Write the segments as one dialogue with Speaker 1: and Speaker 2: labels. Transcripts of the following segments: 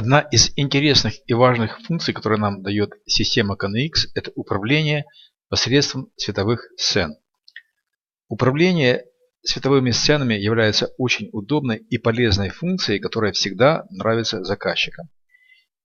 Speaker 1: Одна из интересных и важных функций, которую нам дает система KNX, это управление посредством световых сцен. Управление световыми сценами является очень удобной и полезной функцией, которая всегда нравится заказчикам.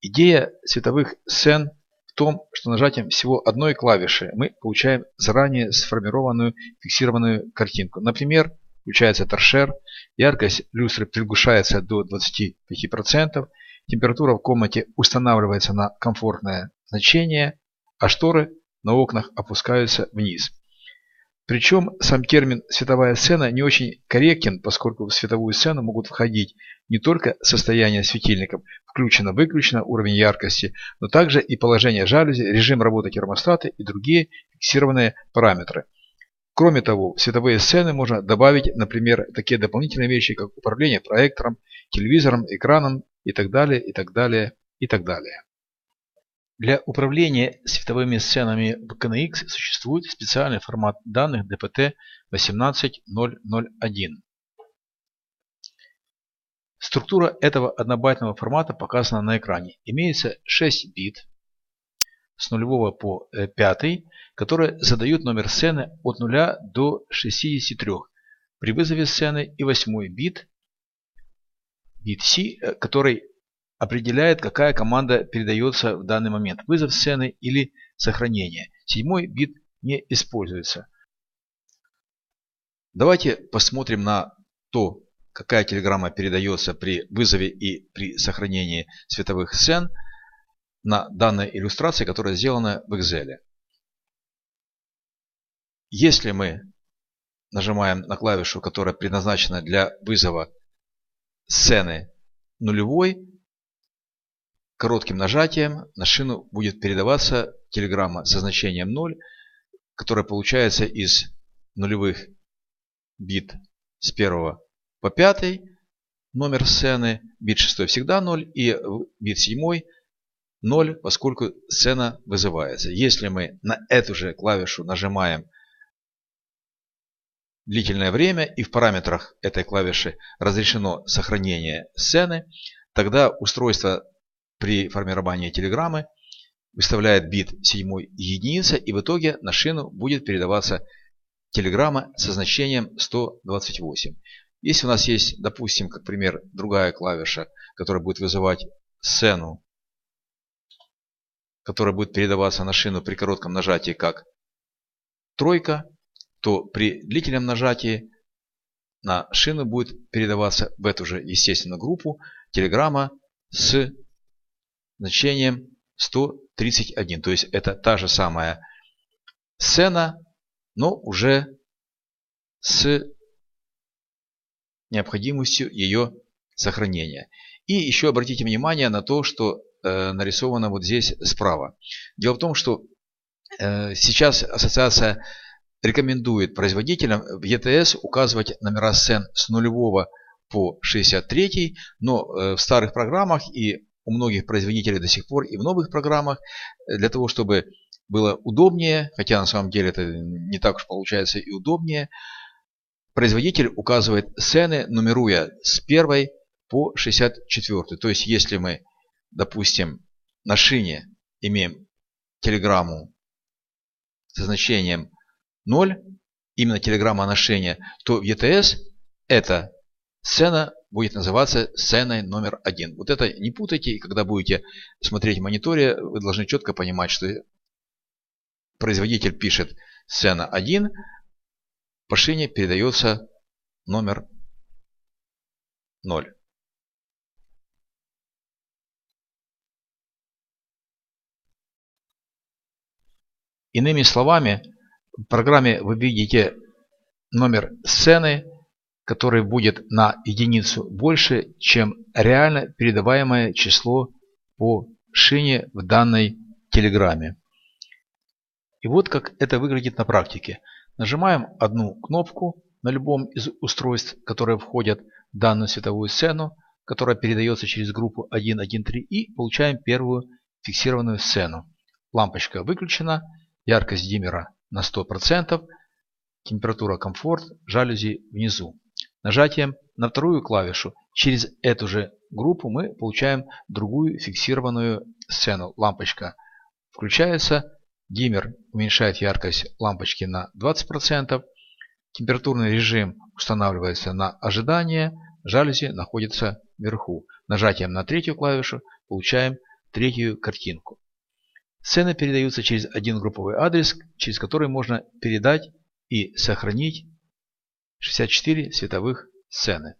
Speaker 1: Идея световых сцен в том, что нажатием всего одной клавиши мы получаем заранее сформированную фиксированную картинку. Например, включается торшер, яркость люстры приглушается до 25%, температура в комнате устанавливается на комфортное значение, а шторы на окнах опускаются вниз. Причем сам термин «световая сцена» не очень корректен, поскольку в световую сцену могут входить не только состояние светильников, включено-выключено, уровень яркости, но также и положение жалюзи, режим работы термостата и другие фиксированные параметры. Кроме того, в световые сцены можно добавить, например, такие дополнительные вещи, как управление проектором, телевизором, экраном и так далее, и так далее, и так далее. Для управления световыми сценами в KNX существует специальный формат данных DPT-18001. Структура этого однобайтного формата показана на экране. Имеется 6 бит с 0 по 5, которые задают номер сцены от 0 до 63 при вызове сцены, и 8 бит C, который определяет, какая команда передается в данный момент, вызов сцены или сохранение. 7 бит не используется. Давайте посмотрим на то, какая телеграмма передается при вызове и при сохранении световых сцен на данной иллюстрации, которая сделана в Excel. Если мы нажимаем на клавишу, которая предназначена для вызова сцены нулевой, коротким нажатием на шину будет передаваться телеграмма со значением 0, которая получается из нулевых бит с 1 по 5, номер сцены, бит 6 всегда 0 и бит 7 0, поскольку сцена вызывается. Если мы на эту же клавишу нажимаем длительное время и в параметрах этой клавиши разрешено сохранение сцены, тогда устройство при формировании телеграммы выставляет бит 7 единица, и в итоге на шину будет передаваться телеграмма со значением 128. Если у нас есть, допустим, как пример, другая клавиша, которая будет вызывать сцену, которая будет передаваться на шину при коротком нажатии как 3, то при длительном нажатии на шину будет передаваться в эту же, естественно, группу телеграмма с значением 131. То есть это та же самая сцена, но уже с необходимостью ее сохранения. И еще обратите внимание на то, что нарисовано вот здесь справа. Дело в том, что сейчас ассоциация рекомендует производителям в ETS указывать номера сцен с 0 по 63, но в старых программах и у многих производителей до сих пор и в новых программах, для того, чтобы было удобнее, хотя на самом деле это не так уж получается и удобнее, производитель указывает сцены, нумеруя с 1 по 64. То есть, если мы, допустим, на шине имеем телеграмму со значением 0, именно телеграмма на шине, то в ETS эта сцена будет называться сценой номер 1. Вот это не путайте, и когда будете смотреть в мониторе, вы должны четко понимать, что производитель пишет сцена 1, по шине передается номер 0. Иными словами, в программе вы видите номер сцены, который будет на единицу больше, чем реально передаваемое число по шине в данной телеграмме. И вот как это выглядит на практике. Нажимаем одну кнопку на любом из устройств, которые входят в данную световую сцену, которая передается через группу 1.1.3, и получаем первую фиксированную сцену. Лампочка выключена, яркость диммера на 100%, температура комфорт, жалюзи внизу. Нажатием на вторую клавишу Через эту же группу мы получаем другую фиксированную сцену. Лампочка включается, диммер уменьшает яркость лампочки на 20%, температурный режим устанавливается на ожидание, жалюзи находятся вверху. Нажатием на третью клавишу получаем третью картинку. Сцены передаются через один групповой адрес, через который можно передать и сохранить 64 световых сцены.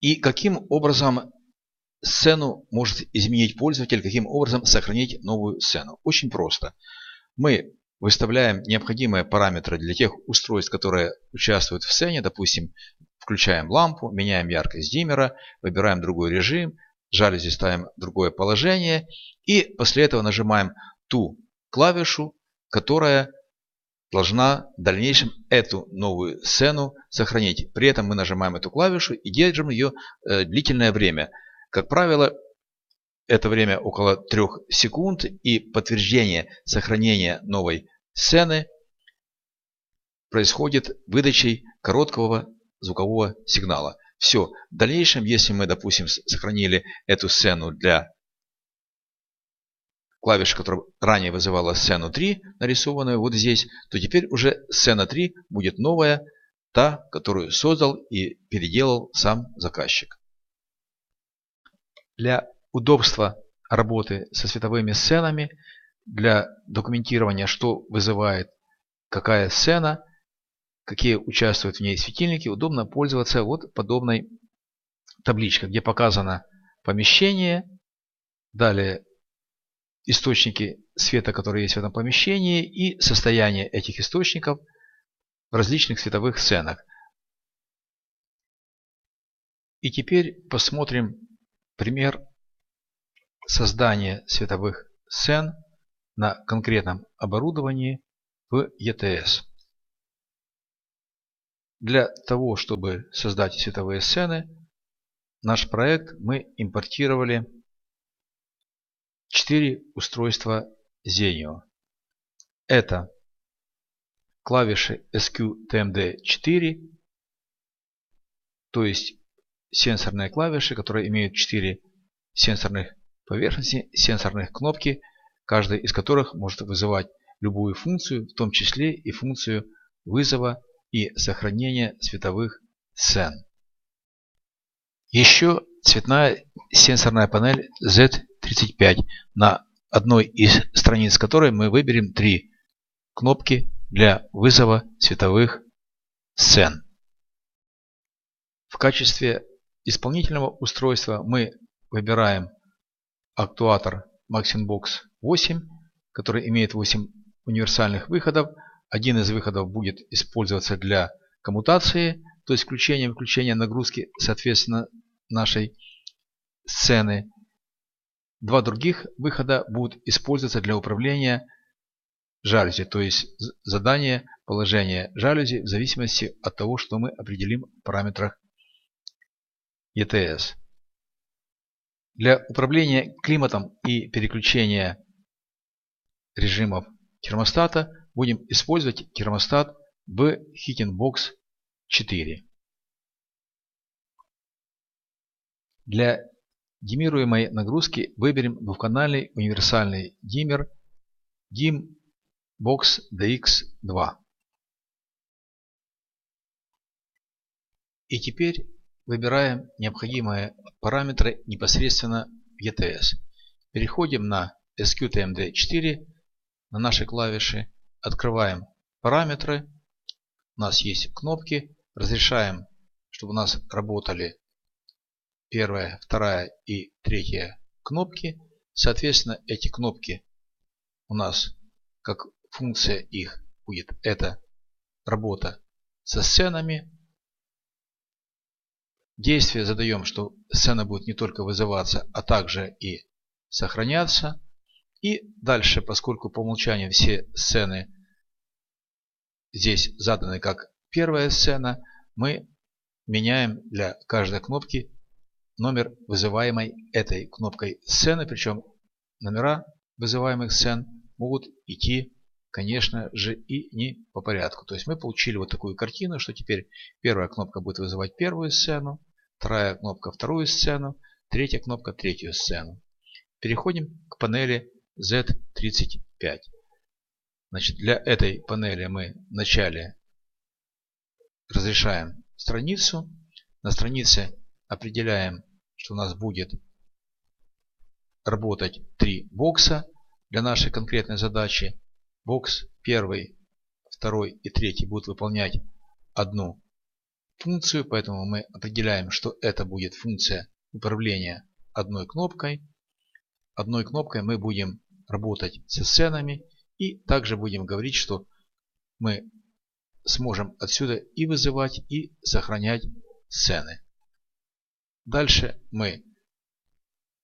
Speaker 1: И каким образом сцену может изменить пользователь, каким образом сохранить новую сцену? Очень просто. Мы выставляем необходимые параметры для тех устройств, которые участвуют в сцене. Допустим, включаем лампу, меняем яркость диммера, выбираем другой режим, жалюзи ставим в другое положение и после этого нажимаем ту клавишу, которая должна в дальнейшем эту новую сцену сохранить. При этом мы нажимаем эту клавишу и держим ее длительное время. Как правило, это время около 3 секунд, и подтверждение сохранения новой сцены происходит выдачей короткого звукового сигнала. Все. В дальнейшем, если мы, допустим, сохранили эту сцену для клавиши, которая ранее вызывала сцену 3, нарисованную вот здесь, то теперь уже сцена 3 будет новая, та, которую создал и переделал сам заказчик. Для удобства работы со световыми сценами, для документирования, что вызывает какая сцена, какие участвуют в ней светильники, удобно пользоваться вот подобной табличкой, где показано помещение, далее источники света, которые есть в этом помещении, и состояние этих источников в различных световых сценах. И теперь посмотрим пример создания световых сцен на конкретном оборудовании в ETS. Для того, чтобы создать световые сцены, наш проект мы импортировали 4 устройства Zenio. Это клавиши SQ-TMD4, то есть сенсорные клавиши, которые имеют 4 сенсорных поверхности, сенсорных кнопки, каждая из которых может вызывать любую функцию, в том числе и функцию вызова и сохранения световых сцен. Еще цветная сенсорная панель Z35, на одной из страниц которой мы выберем 3 кнопки для вызова световых сцен. В качестве исполнительного устройства мы выбираем актуатор Maxinbox 8, который имеет 8 универсальных выходов. Один из выходов будет использоваться для коммутации, то есть включения и выключения нагрузки, соответственно, нашей сцены. 2 других выхода будут использоваться для управления жалюзи, то есть задание положения жалюзи в зависимости от того, что мы определим в параметрах ETS. Для управления климатом и переключения режимов термостата будем использовать термостат B-Heatingbox 4. Для диммируемой нагрузки выберем двухканальный универсальный диммер DIMMBOX DX2. И теперь выбираем необходимые параметры непосредственно в ETS. Переходим на SQ-TMD4, на наши клавиши, открываем параметры. У нас есть кнопки, разрешаем, чтобы у нас работали первая, вторая и третья кнопки. Соответственно, эти кнопки у нас, как функция их будет, это работа со сценами. Действие задаем, что сцена будет не только вызываться, а также и сохраняться. И дальше, поскольку по умолчанию все сцены здесь заданы как первая сцена, мы меняем для каждой кнопки номер вызываемой этой кнопкой сцены. Причем номера вызываемых сцен могут идти конечно же, и не по порядку. То есть мы получили вот такую картину, что теперь первая кнопка будет вызывать первую сцену, вторая кнопка вторую сцену, третья кнопка третью сцену. Переходим к панели Z35. Значит, для этой панели мы вначале разрешаем страницу. На странице определяем, что у нас будет работать 3 бокса для нашей конкретной задачи. Бокс 1, 2 и 3 будут выполнять одну функцию, поэтому мы определяем, что это будет функция управления одной кнопкой. Одной кнопкой мы будем работать со сценами и также будем говорить, что мы сможем отсюда и вызывать, и сохранять сцены. Дальше мы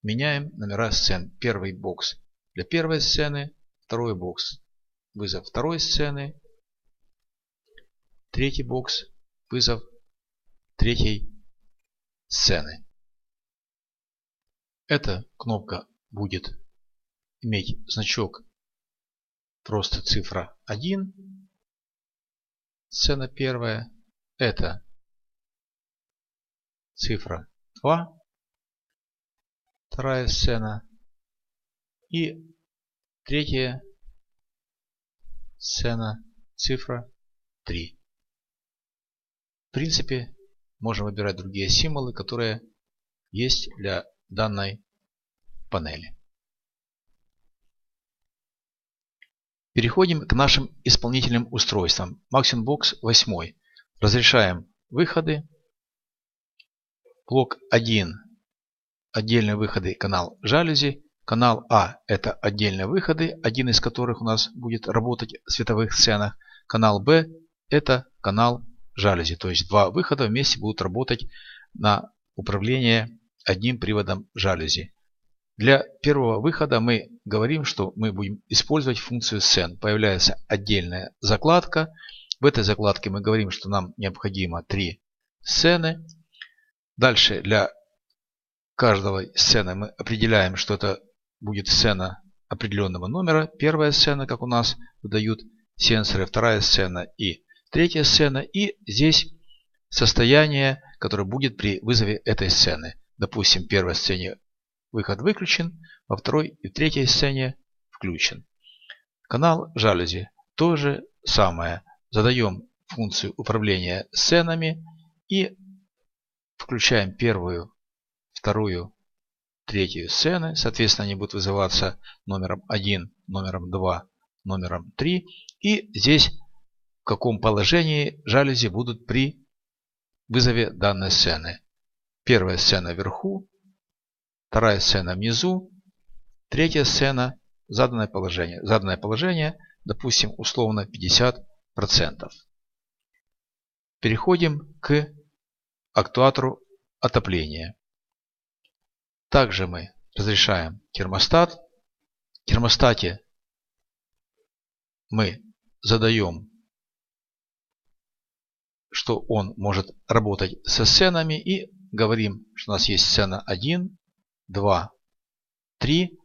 Speaker 1: меняем номера сцен. Первый бокс для первой сцены, второй бокс вызов второй сцены, третий бокс вызов третьей сцены. Эта кнопка будет иметь значок просто цифра 1, сцена первая. Это цифра 2, вторая сцена. И третья сцена, цифра 3. В принципе, можно выбирать другие символы, которые есть для данной панели. Переходим к нашим исполнительным устройствам. Maxim Box 8. Разрешаем выходы. Блок 1. Отдельные выходы, канал жалюзи. Канал А – это отдельные выходы, один из которых у нас будет работать в световых сценах. Канал Б – это канал жалюзи. То есть два выхода вместе будут работать на управление одним приводом жалюзи. Для первого выхода мы говорим, что мы будем использовать функцию сцен. Появляется отдельная закладка. В этой закладке мы говорим, что нам необходимо 3 сцены. Дальше для каждого сцены мы определяем, что это будет сцена определенного номера. Первая сцена, как у нас выдают сенсоры, вторая сцена и третья сцена. И здесь состояние, которое будет при вызове этой сцены. Допустим, в первой сцене выход выключен, во второй и в третьей сцене включен. Канал жалюзи. То же самое. Задаем функцию управления сценами и включаем первую, вторую, третью сцены. Соответственно, они будут вызываться номером 1, номером 2, номером 3. И здесь в каком положении жалюзи будут при вызове данной сцены. Первая сцена вверху, вторая сцена внизу, третья сцена заданное положение. Заданное положение, допустим, условно 50%. Переходим к актуатору отопления. Также мы разрешаем термостат. В термостате мы задаем, что он может работать со сценами, и говорим, что у нас есть сцена 1, 2, 3.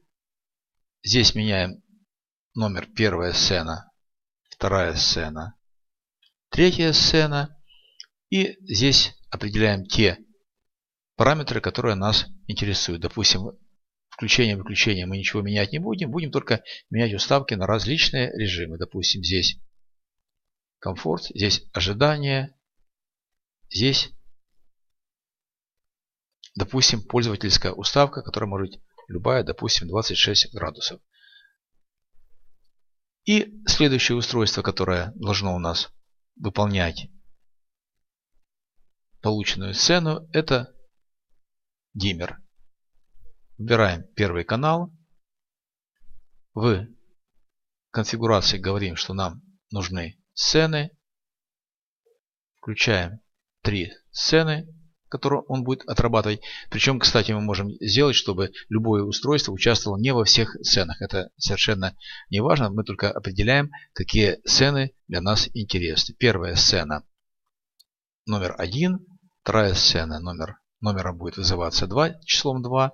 Speaker 1: Здесь меняем номер первая сцена, вторая сцена, третья сцена. И здесь определяем те параметры, которые нас интересуют. Допустим, включение-выключение мы ничего менять не будем. Будем только менять уставки на различные режимы. Допустим, здесь комфорт, здесь ожидание, здесь, допустим, пользовательская уставка, которая может быть любая, допустим, 26 градусов. И следующее устройство, которое должно у нас выполнять полученную сцену, это диммер. Выбираем первый канал. В конфигурации говорим, что нам нужны сцены. Включаем 3 сцены, которые он будет отрабатывать. Причем, кстати, мы можем сделать, чтобы любое устройство участвовало не во всех сценах. Это совершенно не важно. Мы только определяем, какие сцены для нас интересны. Первая сцена номер 1. Вторая сцена номером будет вызываться 2, числом 2.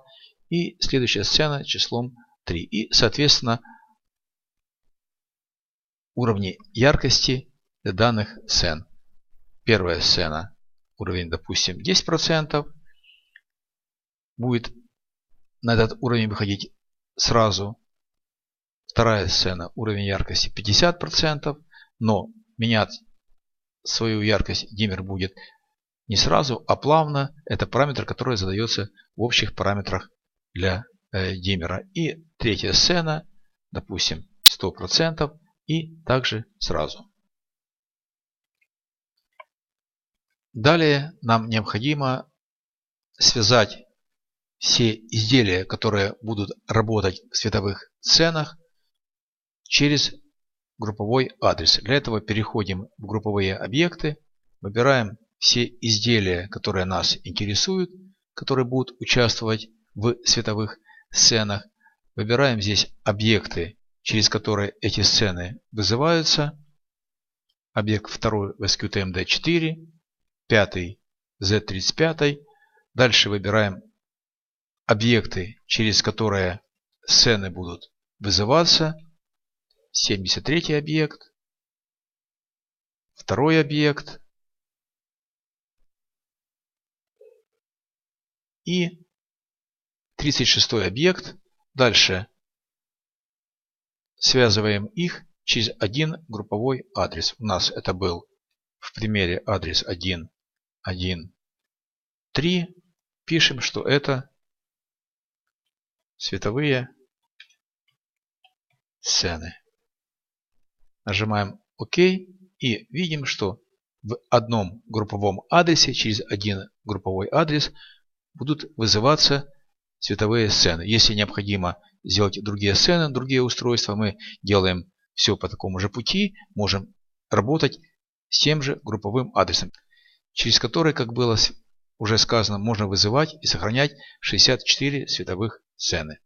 Speaker 1: И следующая сцена числом 3. И, соответственно, уровни яркости для данных сцен. Первая сцена, уровень, допустим, 10%, будет на этот уровень выходить сразу. Вторая сцена, уровень яркости 50%, но менять свою яркость диммер будет не сразу, а плавно. Это параметр, который задается в общих параметрах для диммера. И третья сцена, допустим, 100% и также сразу. Далее нам необходимо связать все изделия, которые будут работать в световых сценах, через групповой адрес. Для этого переходим в групповые объекты, выбираем все изделия, которые нас интересуют, которые будут участвовать в световых сценах. Выбираем здесь объекты, через которые эти сцены вызываются. Объект 2 в SQTMD4, 5 Z35. Дальше выбираем объекты, через которые сцены будут вызываться. 73 объект, второй объект и 36 объект. Дальше связываем их через один групповой адрес. У нас это был в примере адрес 1.1.3. Пишем, что это световые сцены. Нажимаем ОК и видим, что в одном групповом адресе через один групповой адрес будут вызываться световые сцены. Если необходимо сделать другие сцены, другие устройства, мы делаем все по такому же пути, можем работать с тем же групповым адресом, через который, как было уже сказано, можно вызывать и сохранять 64 световых сцены.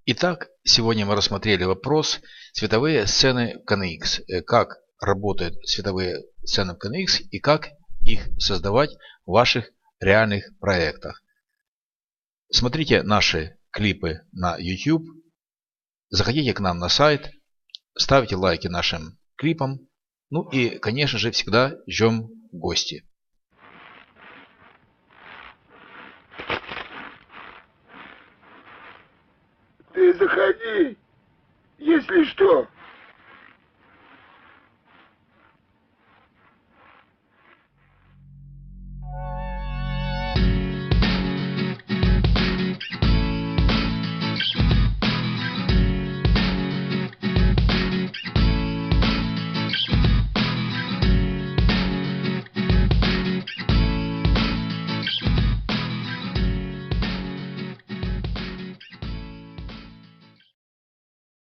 Speaker 1: Итак, сегодня мы рассмотрели вопрос световые сцены в KNX. Как работают световые сцены в KNX и как их создавать в ваших реальных проектах. Смотрите наши клипы на YouTube. Заходите к нам на сайт. Ставьте лайки нашим клипам. Ну и, конечно же, всегда ждем в гости.
Speaker 2: Ты заходи, если что.